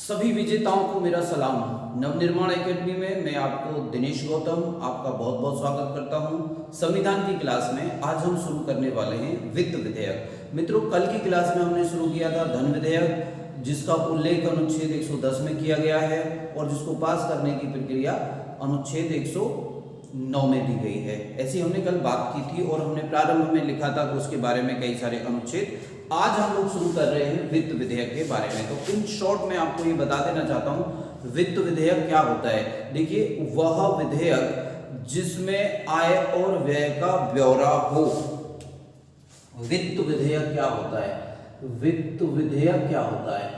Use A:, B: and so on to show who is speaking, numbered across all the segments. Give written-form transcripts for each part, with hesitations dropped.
A: सभी विजेताओं को मेरा सलाम। नवनिर्माण एकेडमी में मैं आपको दिनेश गौतम आपका बहुत बहुत स्वागत करता हूं। संविधान की क्लास में आज हम शुरू करने वाले हैं वित्त विधेयक। मित्रों, कल की क्लास में हमने शुरू किया था धन विधेयक, जिसका उल्लेख अनुच्छेद 110 में किया गया है और जिसको पास करने की प्रक्रिया अनुच्छेद 109 में दी गई है। ऐसी हमने कल बात की थी और हमने प्रारंभ में लिखा था कि उसके बारे में कई सारे अनुच्छेद। आज हम लोग शुरू कर रहे हैं वित्त विधेयक के बारे में। तो इन शॉर्ट में आपको ये बता देना चाहता हूं वित्त विधेयक क्या होता है। देखिए, वह विधेयक जिसमें आय और व्यय का ब्यौरा हो। वित्त विधेयक क्या होता है? वित्त विधेयक क्या होता है?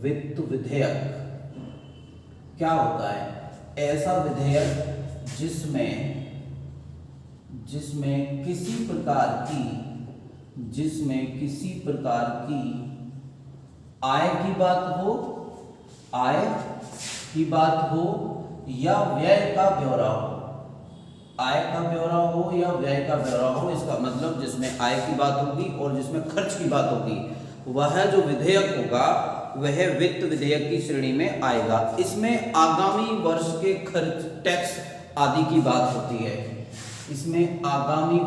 A: वित्त विधेयक क्या होता है? ऐसा विधेयक जिसमें किसी प्रकार की आय की बात हो या व्यय का ब्यौरा हो। आय का ब्यौरा हो या व्यय का ब्यौरा हो, इसका मतलब जिसमें आय की बात होगी और जिसमें खर्च की बात होगी, वह जो विधेयक होगा वह वित्त विधेयक की श्रेणी में आएगा। इसमें आगामी वर्ष के खर्च, टैक्स आदि की बात होती है। इसमें आगामी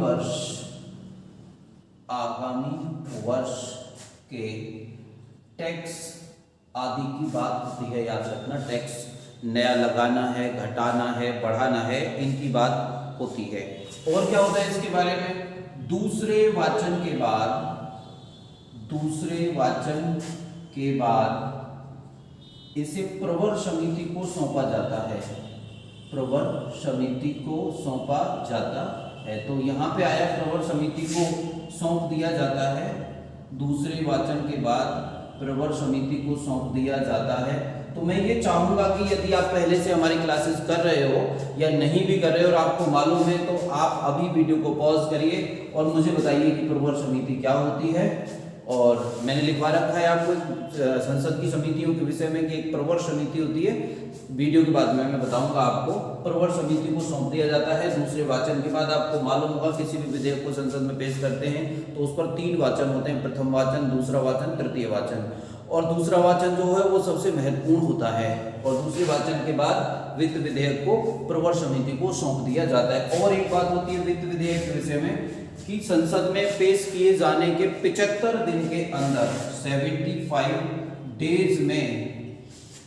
A: वर्ष के टैक्स आदि की बात होती है। याद रखना, टैक्स नया लगाना है, घटाना है, बढ़ाना है, इनकी बात होती है। और क्या होता है इसके बारे में? दूसरे वाचन के बाद इसे प्रवर समिति को सौंपा जाता है। प्रवर समिति को सौंपा जाता है। तो यहाँ पे आया प्रवर समिति को सौंप दिया जाता है। दूसरे वाचन के बाद प्रवर समिति को सौंप दिया जाता है। तो मैं ये चाहूंगा कि यदि आप पहले से हमारी क्लासेस कर रहे हो या नहीं भी कर रहे हो और आपको मालूम है, तो आप अभी वीडियो को पॉज करिए और मुझे बताइए कि प्रवर समिति क्या होती है। और मैंने लिखवा रखा है आपको संसद की समितियों के विषय में कि एक प्रवर समिति होती है। वीडियो के बाद में मैं बताऊंगा आपको। प्रवर समिति को सौंप दिया जाता है दूसरे वाचन के बाद। आपको मालूम होगा किसी भी विधेयक को संसद में पेश करते हैं तो उस पर 3 वाचन होते हैं, प्रथम वाचन, दूसरा वाचन, तृतीय वाचन। और दूसरा वाचन जो है वो सबसे महत्वपूर्ण होता है। और दूसरे वाचन के बाद वित्त विधेयक को प्रवर समिति को सौंप दिया जाता है। और एक बात होती है वित्त विधेयक के विषय में कि संसद में पेश किए जाने के 75 दिन के अंदर 75 डेज में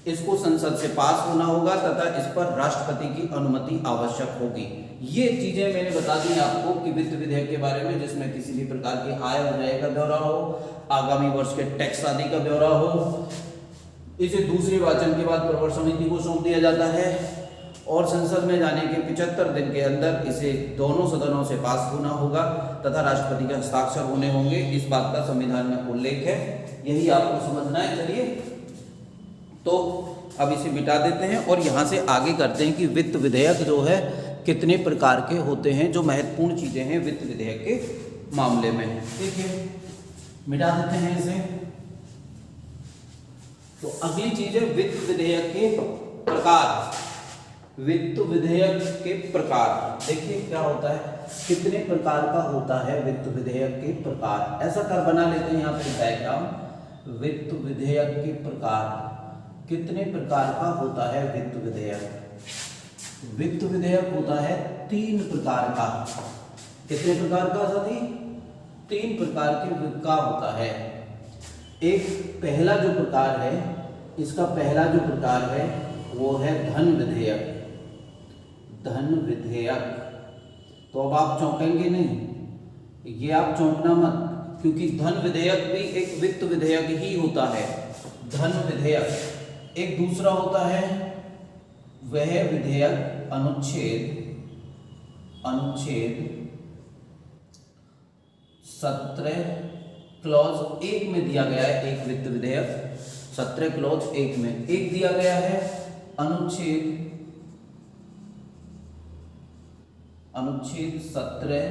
A: इसको संसद से पास होना होगा तथा इस पर राष्ट्रपति की अनुमति आवश्यक होगी। ये चीजें मैंने बता दी आपको कि वित्त विधेयक के बारे में, जिसमें किसी भी प्रकार की आय और व्यय का ब्यौरा हो, आगामी वर्ष के टैक्स आदि का ब्यौरा हो। इसे दूसरे वाचन के बाद प्रवर समिति को सौंप दिया जाता है और संसद में जाने के 75 दिन के अंदर इसे दोनों सदनों से पास होना होगा तथा राष्ट्रपति के हस्ताक्षर होने होंगे। इस बात का संविधान में उल्लेख है। यही आपको समझना है। चलिए, तो अब इसे मिटा देते हैं और यहाँ से आगे करते हैं कि वित्त विधेयक जो है कितने प्रकार के होते हैं, जो महत्वपूर्ण चीजें हैं वित्त विधेयक के मामले में। ठीक है, मिटा देते हैं इसे। तो अगली चीज है वित्त विधेयक के प्रकार। वित्त विधेयक के प्रकार देखिए क्या होता है, कितने प्रकार का होता है वित्त विधेयक के प्रकार। ऐसा कर बना लेते हैं यहाँ पे डायग्राम। वित्त विधेयक के प्रकार, कितने प्रकार का होता है वित्त विधेयक? वित्त विधेयक होता है 3 प्रकार का। कितने प्रकार का साथी? 3 प्रकार के का होता है। एक पहला जो प्रकार है, इसका पहला जो प्रकार है वो है धन विधेयक। धन विधेयक। तो अब आप चौंकेंगे नहीं, ये आप चौंकना मत, क्योंकि धन विधेयक भी एक वित्त विधेयक ही होता है। धन विधेयक एक दूसरा होता है, वह विधेयक अनुच्छेद 17 क्लॉज 1 में दिया गया है। एक वित्त विधेयक 17 क्लॉज 1 में एक दिया गया है, अनुच्छेद 17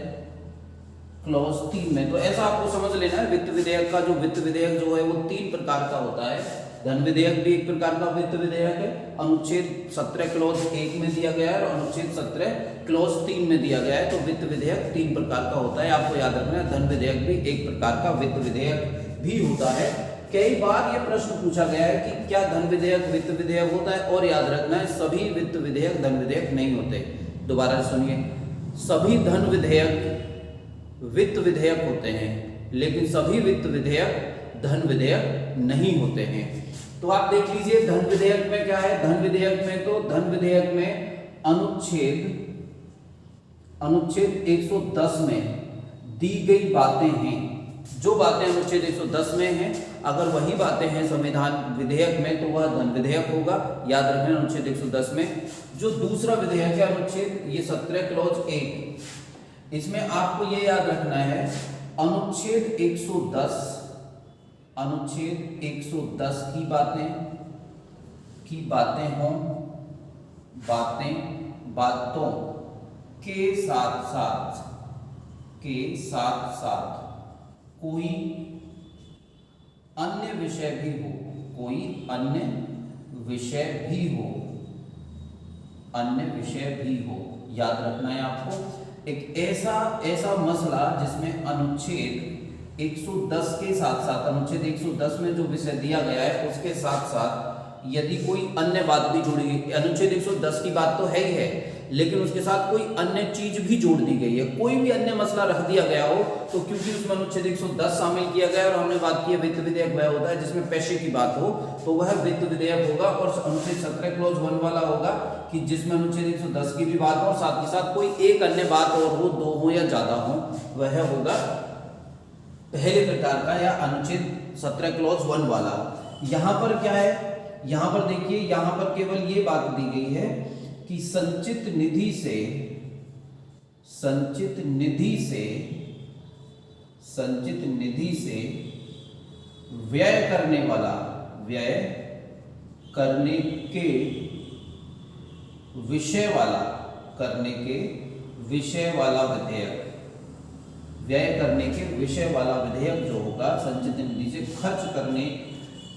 A: क्लॉज 3 में। तो ऐसा आपको समझ लेना है वित्त विधेयक का। जो वित्त विधेयक जो है वो 3 प्रकार का होता है। धन विधेयक भी एक प्रकार का वित्त विधेयक है, अनुच्छेद 17 क्लॉज 1 में दिया गया है और अनुच्छेद 17 क्लॉज 3 में दिया गया है। तो वित्त विधेयक 3 प्रकार का होता है, आपको याद रखना है। धन विधेयक भी एक प्रकार का वित्त विधेयक भी होता है। कई बार ये प्रश्न पूछा गया है कि क्या धन विधेयक वित्त विधेयक होता है, और याद रखना है सभी वित्त विधेयक धन विधेयक नहीं होते। दोबारा सुनिए, सभी धन विधेयक वित्त विधेयक होते हैं, लेकिन सभी वित्त विधेयक धन विधेयक नहीं होते हैं। तो आप देख लीजिए धन विधेयक में क्या है। धन विधेयक में तो धन विधेयक में अनुच्छेद 110 में दी गई बातें हैं। जो बातें अनुच्छेद 110 में हैं, अगर वही बातें हैं संविधान विधेयक में तो वह धन विधेयक होगा। याद रखना अनुच्छेद 110 में जो दूसरा विधेयक है अनुच्छेद ये 17 क्लॉज 1, इसमें आपको ये याद रखना है अनुच्छेद 110 की बातें हों, बातों के साथ साथ कोई अन्य विषय भी हो, याद रखना है आपको। एक ऐसा मसला जिसमें अनुच्छेद 110 के साथ साथ अनुच्छेद 110 में जो विषय दिया गया है उसके साथ साथ यदि कोई अन्य बात भी जुड़ी गई, अनुच्छेद 110 की बात तो है ही है, लेकिन उसके साथ कोई अन्य चीज भी जोड़ दी गई है, कोई भी अन्य मसला रख दिया गया हो, तो क्योंकि उसमें अनुच्छेद 110 शामिल किया गया और हमने बात की है वित्त विधेयक वह होता है जिसमें पैसे की बात हो, तो वह वित्त विधेयक होगा। और अनुच्छेद 17 क्लॉज 1 वाला होगा कि जिसमें अनुच्छेद 110 की भी बात हो और साथ ही साथ कोई एक अन्य बात और हो, दो हो या ज्यादा हो, वह होगा पहले प्रकार का या अनुच्छेद 17 क्लॉज 1 वाला। यहाँ पर क्या है, यहाँ पर देखिए, यहाँ पर केवल ये बात दी गई है कि संचित निधि से व्यय करने के विषय वाला विधेयक जो होगा, संचित निधि से खर्च करने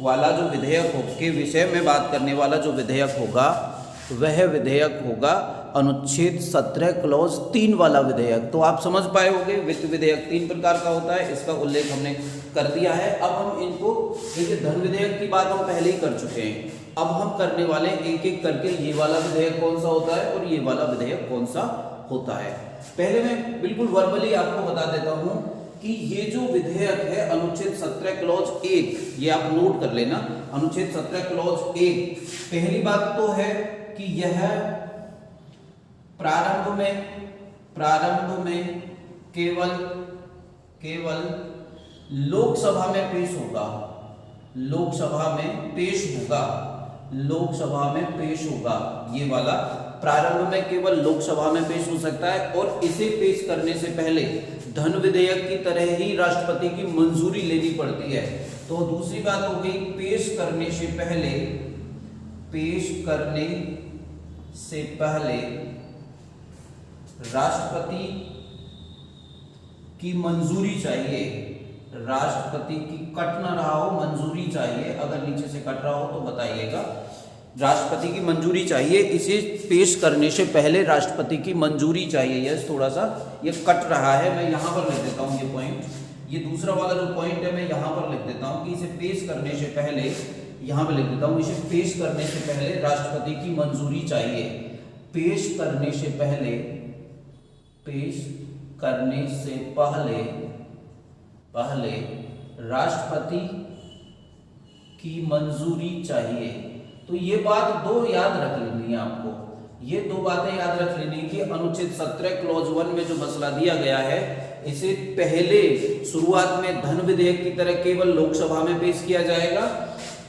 A: वाला जो विधेयक हो के विषय में बात करने वाला जो विधेयक होगा वह विधेयक होगा अनुच्छेद 17 क्लॉज 3 वाला विधेयक। तो आप समझ पाए होंगे वित्त विधेयक 3 प्रकार का होता है, इसका उल्लेख हमने कर दिया है। अब हम इनको, देखिए धन विधेयक की बात हम पहले ही कर चुके हैं, अब हम करने वाले एक एक करके ये वाला विधेयक कौन सा होता है और ये वाला विधेयक कौन सा होता है। पहले मैं बिल्कुल वर्बली आपको बता देता हूं कि ये जो विधेयक है अनुच्छेद 17 क्लॉज 1, ये आप नोट कर लेना, अनुच्छेद 17 क्लॉज 1, पहली बात तो है कि यह प्रारंभ में केवल लोकसभा में पेश होगा। ये वाला प्रारंभ में केवल लोकसभा में पेश हो सकता है और इसे पेश करने से पहले धन विधेयक की तरह ही राष्ट्रपति की मंजूरी लेनी पड़ती है। तो दूसरी बात हो गई, पेश करने से पहले राष्ट्रपति की मंजूरी चाहिए। राष्ट्रपति की कट ना रहा हो, मंजूरी चाहिए, अगर नीचे से कट रहा हो तो बताइएगा। राष्ट्रपति की मंजूरी चाहिए, इसे पेश करने से पहले राष्ट्रपति की मंजूरी चाहिए। यस, थोड़ा सा ये कट रहा है, मैं यहाँ पर लिख देता हूँ ये पॉइंट, ये दूसरा वाला जो पॉइंट है मैं यहाँ पर लिख देता हूँ कि इसे पेश करने से पहले, यहाँ पे लिख देता हूँ, इसे पेश करने से पहले राष्ट्रपति की मंजूरी चाहिए। पेश करने से पहले राष्ट्रपति की मंजूरी चाहिए। तो ये बात दो याद रख लेनी है आपको, ये दो बातें याद रख लेनी कि अनुच्छेद 17 क्लॉज 1 में जो मसला दिया गया है इसे पहले शुरुआत में धन विधेयक की तरह केवल लोकसभा में पेश किया जाएगा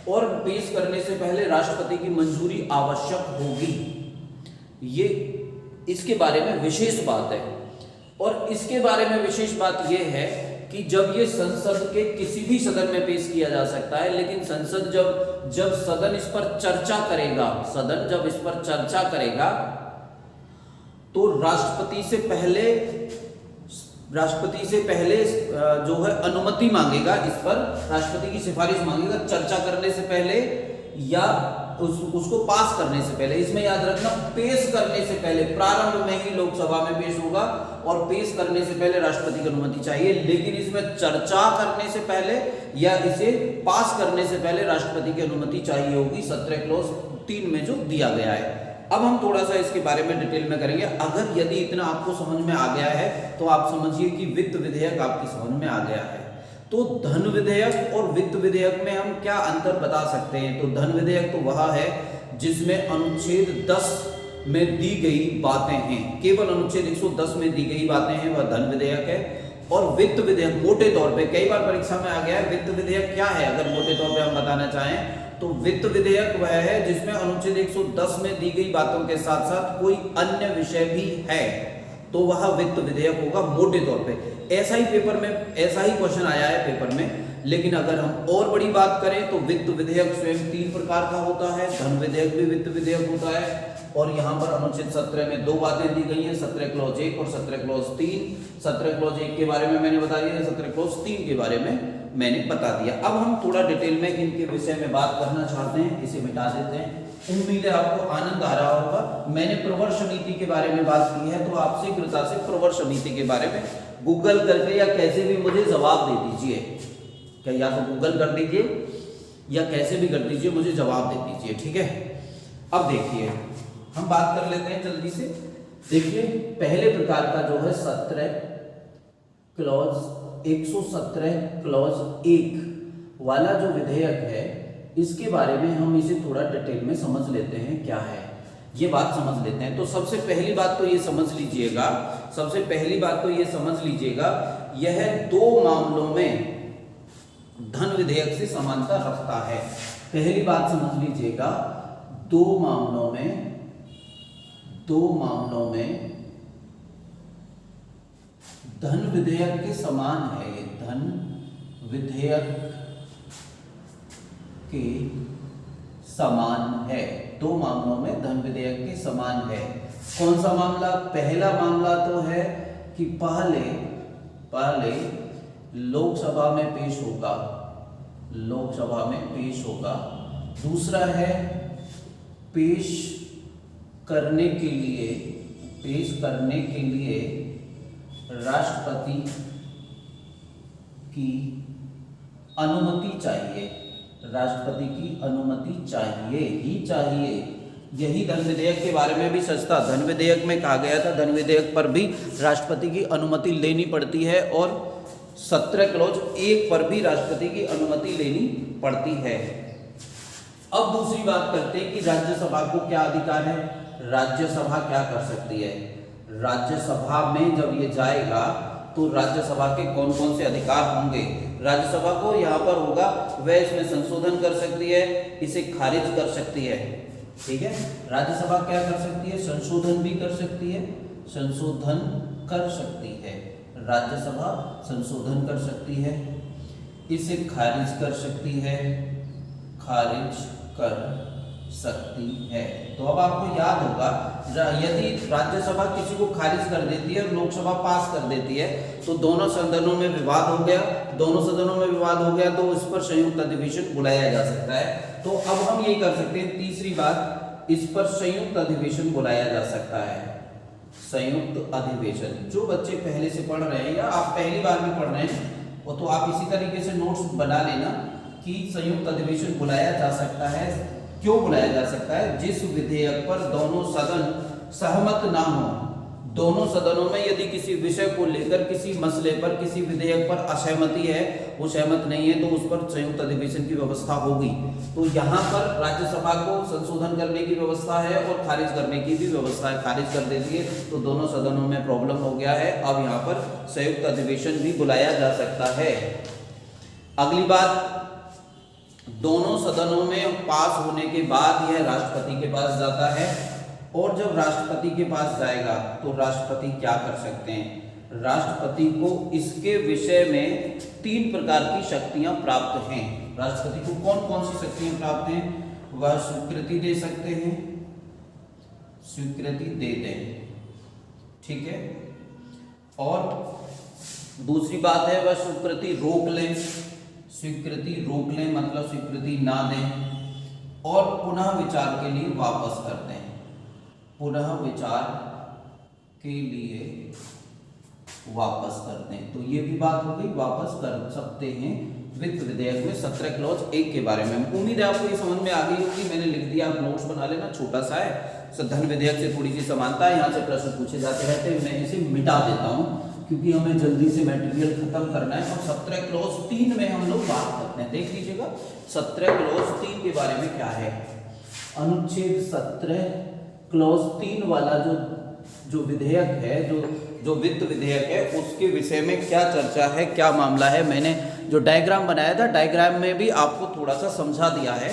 A: और पेश करने से पहले राष्ट्रपति की मंजूरी आवश्यक होगी। ये इसके बारे में विशेष बात है। और इसके बारे में विशेष बात यह है कि जब ये संसद के किसी भी सदन में पेश किया जा सकता है, लेकिन संसद जब सदन इस पर चर्चा करेगा, तो राष्ट्रपति से पहले जो है अनुमति मांगेगा, इस पर राष्ट्रपति की सिफारिश मांगेगा चर्चा करने से पहले या उसको पास करने से पहले, इसमें याद रखना पेश करने से पहले, प्रारंभ में ही लोकसभा में पेश होगा और पेश करने से पहले राष्ट्रपति की अनुमति चाहिए, लेकिन इसमें चर्चा करने से पहले या इसे पास करने से पहले राष्ट्रपति की अनुमति चाहिए होगी 17 क्लॉज 3 में जो दिया गया है। अब हम थोड़ा सा इसके बारे में डिटेल में करेंगे। अगर यदि इतना आपको समझ में आ गया है तो आप समझिए कि वित्त विधेयक आपकी समझ में आ गया है। तो धन विधेयक और वित्त विधेयक में हम क्या अंतर बता सकते हैं? तो धन विधेयक तो वह है जिसमें अनुच्छेद 10 में दी गई बातें हैं, केवल अनुच्छेद 110 में दी गई बातें हैं, वह धन विधेयक है। और वित्त विधेयक मोटे तौर पे कई बार परीक्षा में आ गया है, वित्त विधेयक क्या है अगर मोटे तौर पे हम बताना चाहें तो वित्त विधेयक वह है जिसमें अनुच्छेद 110 में दी गई बातों के साथ साथ कोई अन्य विषय भी है, तो वह वित्त विधेयक होगा मोटे तौर पे। ऐसा ही पेपर में ऐसा ही क्वेश्चन आया है पेपर में। लेकिन अगर हम और बड़ी बात करें तो वित्त विधेयक स्वयं 3 प्रकार का होता है, धन विधेयक भी वित्त विधेयक होता है। और यहाँ पर अनुच्छेद 17 में 2 बातें दी गई हैं, 17 क्लॉज 1 और 17 क्लॉज 3। 17 क्लॉज 1 के बारे में मैंने बता दिया, 17 क्लॉज 3 के बारे में मैंने बता दिया। अब हम थोड़ा डिटेल में इनके विषय में बात करना चाहते हैं, इसे मिटा देते हैं। उम्मीद है आपको आनंद आ रहा होगा। मैंने प्रवर समिति के बारे में बात की है, तो आप शीघ्रता से प्रवर समिति के बारे में गूगल करके या कैसे भी मुझे जवाब दे दीजिए, क्या या तो गूगल कर दीजिए या कैसे भी कर दीजिए, मुझे जवाब दे दीजिए, ठीक है। अब देखिए हम बात कर लेते हैं जल्दी से। देखिए पहले प्रकार का जो है 17 क्लॉज 117 क्लॉज 1 वाला जो विधेयक है, इसके बारे में हम इसे थोड़ा डिटेल में समझ लेते हैं क्या है, ये बात समझ लेते हैं। तो सबसे पहली बात तो ये समझ लीजिएगा, सबसे पहली बात तो ये समझ लीजिएगा, यह 2 मामलों में धन विधेयक से समानता रखता है। पहली बात समझ लीजिएगा, 2 मामलों में धन विधेयक के समान है, ये धन विधेयक के समान है। 2 मामलों में धन विधेयक के समान है। कौन सा मामला? पहला मामला तो है कि पहले लोकसभा में पेश होगा, लोकसभा में पेश होगा। दूसरा है पेश करने के लिए राष्ट्रपति की अनुमति चाहिए, राष्ट्रपति की अनुमति चाहिए। यही धन विधेयक के बारे में भी सच था। धन विधेयक में कहा गया था, धन विधेयक पर भी राष्ट्रपति की अनुमति लेनी पड़ती है और 17 क्लॉज 1 पर भी राष्ट्रपति की अनुमति लेनी पड़ती है। अब दूसरी बात करते हैं कि राज्यसभा को क्या अधिकार है, राज्यसभा क्या कर सकती है। राज्यसभा में जब ये जाएगा तो राज्यसभा के कौन कौन से अधिकार होंगे? राज्यसभा को यहाँ पर होगा, वह इसमें संशोधन कर सकती है, इसे खारिज कर सकती है, ठीक है। राज्यसभा क्या कर सकती है? संशोधन भी कर सकती है, संशोधन कर सकती है। राज्यसभा संशोधन कर सकती है, इसे खारिज कर सकती है, खारिज कर सकती है। तो अब आपको याद होगा, यदि राज्यसभा किसी को खारिज कर देती है और लोकसभा पास कर देती है तो दोनों सदनों में विवाद हो गया, तो इस पर संयुक्त अधिवेशन बुलाया जा सकता है। तो अब हम ये कर सकते हैं, तीसरी बात, इस पर संयुक्त अधिवेशन बुलाया जा सकता है। संयुक्त अधिवेशन, जो बच्चे पहले से पढ़ रहे हैं या आप पहली बार भी पढ़ रहे हैं वो तो आप इसी तरीके से नोट्स बना लेना कि संयुक्त अधिवेशन बुलाया जा सकता है। क्यों बुलाया जा सकता है? जिस विधेयक पर दोनों सदन सहमत ना हो, दोनों सदनों में यदि किसी विषय को लेकर, किसी मसले पर, किसी विधेयक पर असहमति है, वो सहमत नहीं है, तो उस पर संयुक्त अधिवेशन की व्यवस्था होगी। तो यहाँ पर राज्यसभा को संशोधन करने की व्यवस्था है और खारिज करने की भी व्यवस्था है। खारिज कर देती है तो दोनों सदनों में प्रॉब्लम हो गया है, अब यहाँ पर संयुक्त अधिवेशन भी बुलाया जा सकता है। अगली बात, दोनों सदनों में पास होने के बाद यह राष्ट्रपति के पास जाता है और जब राष्ट्रपति के पास जाएगा तो राष्ट्रपति क्या कर सकते हैं? राष्ट्रपति को इसके विषय में 3 प्रकार की शक्तियां प्राप्त हैं। राष्ट्रपति को कौन कौन सी शक्तियां प्राप्त हैं? वह स्वीकृति दे सकते हैं, स्वीकृति दे दें, ठीक है। और दूसरी बात है वह स्वीकृति रोक लें, स्वीकृति रोक लें मतलब स्वीकृति ना दें। और पुनः विचार के लिए वापस करते हैं, पुनः विचार के लिए वापस करते हैं। तो ये भी बात हो गई, वापस कर सकते हैं वित्त विधेयक में 17 क्लॉज 1 के बारे में। उम्मीद है आपको ये समझ में आ गई होगी, मैंने लिख दिया, आप नोट्स बना लेना, छोटा सा है। धन विधेयक से थोड़ी सी समानता है, यहाँ से प्रश्न पूछे जाते रहते हैं, मैं इसे मिटा देता हूँ क्योंकि हमें जल्दी से मटेरियल खत्म करना है। और 17 क्लॉज 3 में हम लोग बात करते हैं, देख लीजिएगा 17 क्लॉज 3 के बारे में क्या है। अनुच्छेद 17 क्लॉज 3 वाला जो विधेयक है, जो वित्त विधेयक है, उसके विषय में क्या चर्चा है, क्या मामला है। मैंने जो डायग्राम बनाया था, डायग्राम में भी आपको थोड़ा सा समझा दिया है।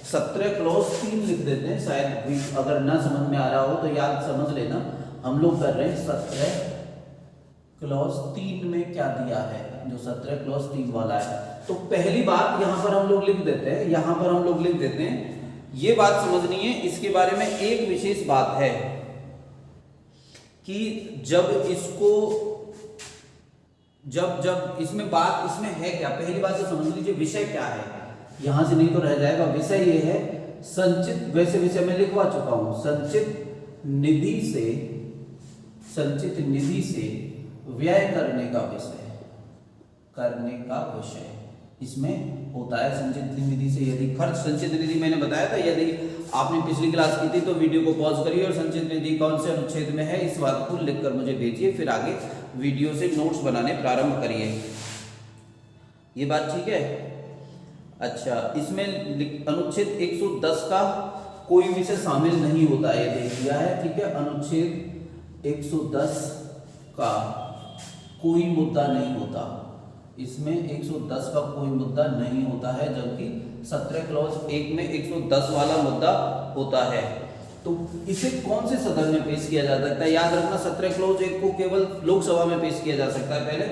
A: 17 क्लॉज 3 लिख देते हैं, शायद अगर ना समझ में आ रहा हो तो याद समझ लेना। हम लोग कर रहे हैं 17 क्लॉज 3 में क्या दिया है, जो 17 क्लॉज 3 वाला है। तो पहली बात यहाँ पर हम लोग लिख देते हैं, यहाँ पर हम लोग लिख देते हैं, ये बात समझनी है। इसके बारे में एक विशेष बात है कि जब इसमें बात इसमें है क्या, पहली बात तो समझ लीजिए विषय क्या है, यहां से नहीं तो रह जाएगा। विषय ये है संचित, वैसे विषय में लिखवा चुका हूं, संचित निधि से व्यय करने का विषय इसमें होता है। संचित निधि से यदि खर्च, संचित निधि मैंने बताया था, यदि आपने पिछली क्लास की थी तो वीडियो को पॉज करिए और संचित निधि कौन से अनुच्छेद में है इस बात को लिखकर मुझे भेजिए, फिर आगे वीडियो से नोट्स बनाने प्रारंभ करिए। ये बात ठीक है? अच्छा, इसमें अनुच्छेद 110 का कोई विषय शामिल नहीं होता है, ये देख लिया है, ठीक है। अनुच्छेद 110 का कोई मुद्दा नहीं होता, इसमें 110 का कोई मुद्दा नहीं होता है, जबकि 17 क्लॉज 1 में 110 वाला मुद्दा होता है। तो इसे कौन से सदन में पेश किया जा सकता है, याद रखना 17 क्लॉज 1 को केवल लोकसभा में पेश किया जा सकता है। पहले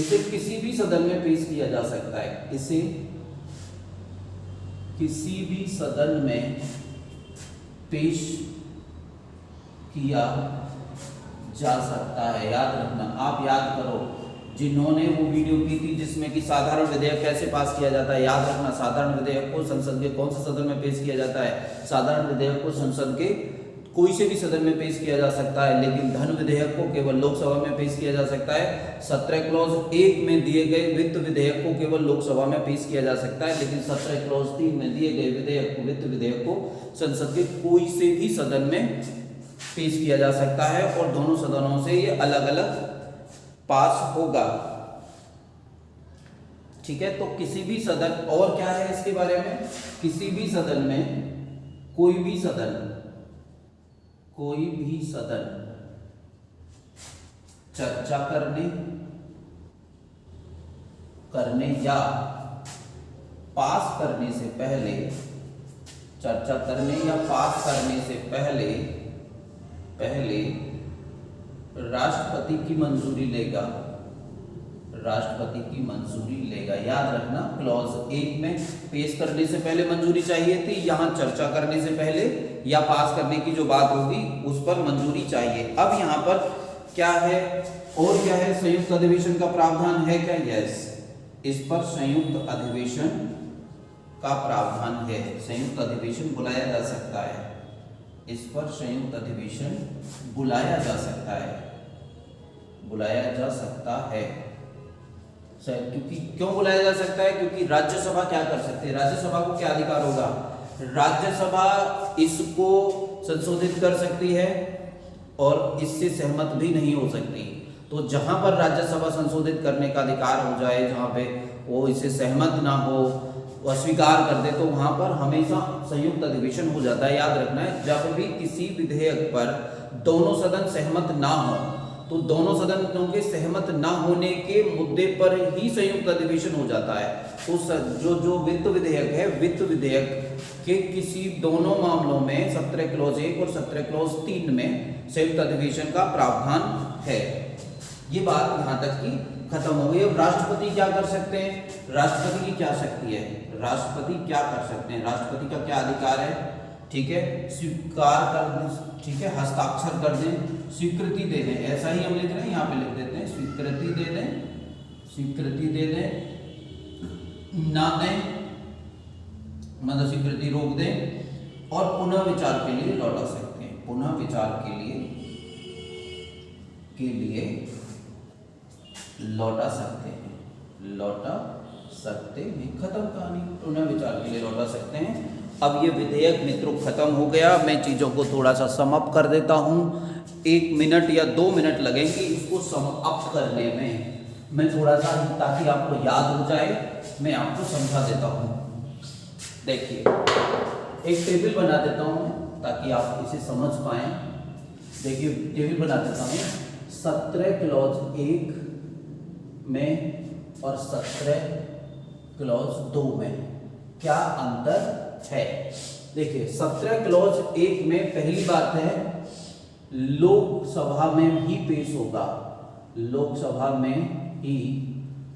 A: इसे किसी भी सदन में पेश किया जा सकता है, इसे किसी भी सदन में पेश किया जा सकता है, याद रखना। आप याद करो, जिन्होंने वो वीडियो की थी जिसमें कि साधारण विधेयक कैसे पास किया जाता है, याद रखना साधारण विधेयक को संसद के कौन से सदन में पेश किया जाता है, साधारण विधेयक को संसद के कोई से भी सदन में पेश किया जा सकता है, लेकिन धन विधेयक को केवल लोकसभा में पेश किया जा सकता है। 17 क्लॉज 1 में दिए गए वित्त विधेयक को केवल लोकसभा में पेश किया जा सकता है, लेकिन 17 क्लॉज 3 में दिए गए वित्त विधेयक को संसद के कोई से भी सदन में पेश किया जा सकता है, और दोनों सदनों से ये अलग अलग पास होगा, ठीक है। तो किसी भी सदन, और क्या है इसके बारे में, किसी भी सदन में कोई भी सदन चर्चा करने या पास करने से पहले, चर्चा करने या पास करने से पहले राष्ट्रपति की मंजूरी लेगा, याद रखना। क्लॉज 1 में पेश करने से पहले मंजूरी चाहिए थी, यहाँ चर्चा करने से पहले या पास करने की जो बात होगी उस पर मंजूरी चाहिए। अब यहाँ पर क्या है, और क्या है, संयुक्त अधिवेशन का प्रावधान है क्या? यस, इस पर संयुक्त अधिवेशन का प्रावधान है, संयुक्त अधिवेशन बुलाया जा सकता है, इस पर संयुक्त अधिवेशन बुलाया जा सकता है। क्योंकि क्यों बुलाया जा सकता है? क्योंकि राज्यसभा क्या कर सकते हैं, राज्यसभा को क्या अधिकार होगा, राज्यसभा इसको संशोधित कर सकती है और इससे सहमत भी नहीं हो सकती। तो जहां पर राज्यसभा संशोधित करने का अधिकार हो जाए, जहां पे वो इससे सहमत ना हो, अस्वीकार कर दे, तो वहां पर हमेशा संयुक्त अधिवेशन हो जाता है। याद रखना है, जब भी किसी विधेयक पर दोनों सदन सहमत ना हो, तो दोनों सदनों के सहमत ना होने के मुद्दे पर ही संयुक्त अधिवेशन हो जाता है। तो जो वित्त विधेयक है, वित्त विधेयक के किसी दोनों मामलों में 17 क्लॉज 1 और 17 क्लॉज 3 में संयुक्त अधिवेशन का प्रावधान है। ये बात यहाँ तक की खत्म हो गई। अब राष्ट्रपति क्या कर सकते हैं, राष्ट्रपति की क्या शक्ति है, राष्ट्रपति क्या कर सकते हैं, राष्ट्रपति का क्या अधिकार है, ठीक है, स्वीकार कर दें, ठीक है, हस्ताक्षर कर दें, स्वीकृति दे दें, ऐसा ही हम लिख रहे हैं, यहाँ पे लिख देते हैं, स्वीकृति दे दें, ना दें मतलब स्वीकृति रोक दें, और पुनः विचार के लिए लौटा सकते हैं, पुनः विचार के लिए लौटा सकते हैं, लौटा सकते हैं। खत्म कहानी, पुनः विचार के लिए लौटा सकते हैं। अब ये विधेयक मित्रों खत्म हो गया। मैं चीज़ों को थोड़ा सा सम अप कर देता हूँ। 1 मिनट या 2 मिनट लगेंगे इसको सम अप करने में। मैं थोड़ा सा, ताकि आपको याद हो जाए, मैं आपको समझा देता हूँ। देखिए, एक टेबल बना देता हूँ ताकि आप इसे समझ पाएं। देखिए, टेबल बना देता हूँ। 17 क्लॉज 1 में और 17 क्लॉज 2 में क्या अंतर है? देखिए, 17 क्लॉज 1 में पहली बात है लोकसभा में ही पेश होगा, लोकसभा में ही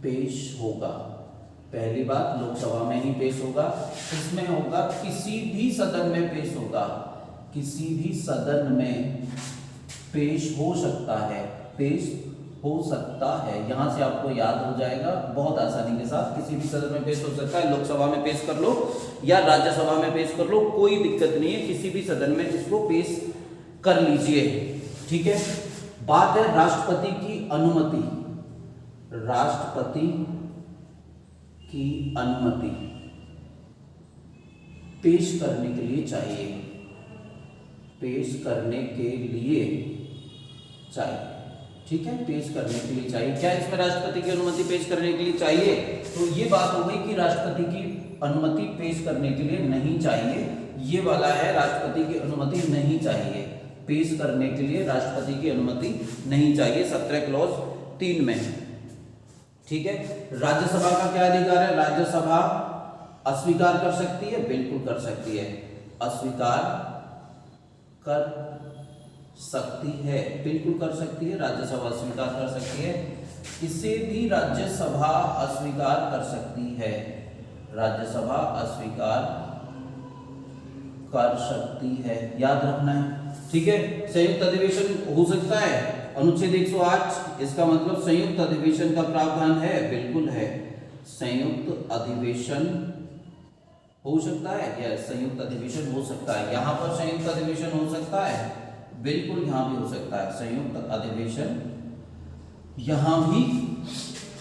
A: पेश होगा। पहली बात, लोकसभा में ही पेश होगा। इसमें होगा किसी भी सदन में पेश होगा, किसी भी सदन में पेश हो सकता है, पेश हो सकता है। यहां से आपको याद हो जाएगा बहुत आसानी के साथ। किसी भी सदन में पेश हो सकता है, लोकसभा में पेश कर लो या राज्यसभा में पेश कर लो, कोई दिक्कत नहीं है। किसी भी सदन में इसको पेश कर लीजिए, ठीक है। बात है राष्ट्रपति की अनुमति, राष्ट्रपति की अनुमति पेश करने के लिए चाहिए, पेश करने के लिए चाहिए, ठीक है। पेश करने के लिए चाहिए। क्या इसमें राष्ट्रपति की अनुमति पेश करने के लिए चाहिए? तो ये बात हो गई कि राष्ट्रपति की अनुमति पेश करने के लिए नहीं चाहिए। ये वाला है, राष्ट्रपति की अनुमति नहीं चाहिए, पेश करने के लिए राष्ट्रपति की अनुमति नहीं चाहिए। 17 क्लॉज 3 में, ठीक है। राज्यसभा का क्या अधिकार है? राज्यसभा अस्वीकार कर सकती है, बिल्कुल कर सकती है, अस्वीकार कर सकती है, बिल्कुल कर सकती है। राज्यसभा अस्वीकार कर सकती है, इसे भी राज्यसभा अस्वीकार कर सकती है, राज्यसभा अस्वीकार कर सकती है, याद रखना है, ठीक है। संयुक्त अधिवेशन हो सकता है, अनुच्छेद 108, इसका मतलब संयुक्त अधिवेशन का प्रावधान है, बिल्कुल है। संयुक्त अधिवेशन हो सकता है, या संयुक्त अधिवेशन हो सकता है। यहां पर संयुक्त अधिवेशन हो सकता है, बिल्कुल यहां भी हो सकता है। संयुक्त अधिवेशन यहां भी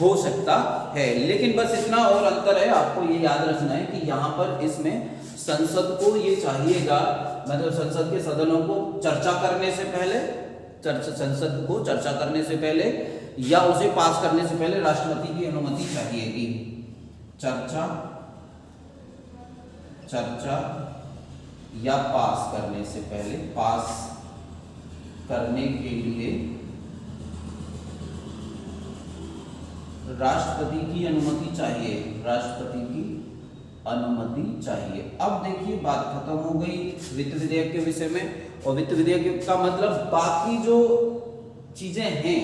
A: हो सकता है, लेकिन बस इतना और अंतर है, आपको ये याद रखना है कि यहां पर इसमें संसद को ये चाहिएगा, मतलब संसद के सदनों को चर्चा करने से पहले, संसद को चर्चा करने से पहले या उसे पास करने से पहले राष्ट्रपति की अनुमति चाहिएगी। चर्चा या पास करने से पहले, पास करने के लिए राष्ट्रपति की अनुमति चाहिए, राष्ट्रपति की अनुमति चाहिए। अब देखिए, बात खत्म हो गई वित्त विधेयक के विषय में। और वित्त विधेयक का मतलब बाकी जो चीजें हैं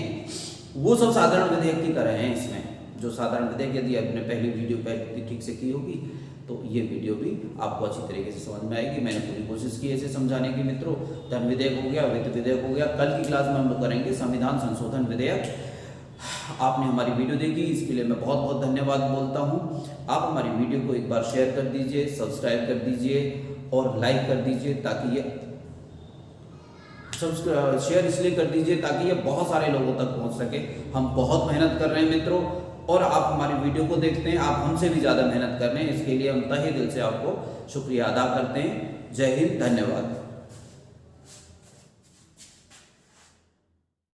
A: वो सब साधारण विधेयक की तरह हैं। इसमें जो साधारण विधेयक, यदि आपने पहली वीडियो पहले ठीक से की होगी तो ये वीडियो भी आपको अच्छी तरीके से समझ में आएगी। मैंने पूरी कोशिश की ऐसे समझाने की मित्रों। धन विधेयक हो गया, वित्त विधेयक हो गया। कल की क्लास में हम लोग करेंगे संविधान संशोधन विधेयक। आपने हमारी वीडियो देखी, इसके लिए मैं बहुत बहुत धन्यवाद बोलता हूँ। आप हमारी वीडियो को एक बार शेयर कर दीजिए, सब्सक्राइब कर दीजिए और लाइक कर दीजिए, ताकि ये शेयर इसलिए कर दीजिए ताकि ये बहुत सारे लोगों तक पहुँच सके। हम बहुत मेहनत कर रहे हैं मित्रों, और आप हमारी वीडियो को देखते हैं, आप हमसे भी ज़्यादा मेहनत कर रहे हैं। इसके लिए हम तहे दिल से आपको शुक्रिया अदा करते हैं। जय हिंद, धन्यवाद।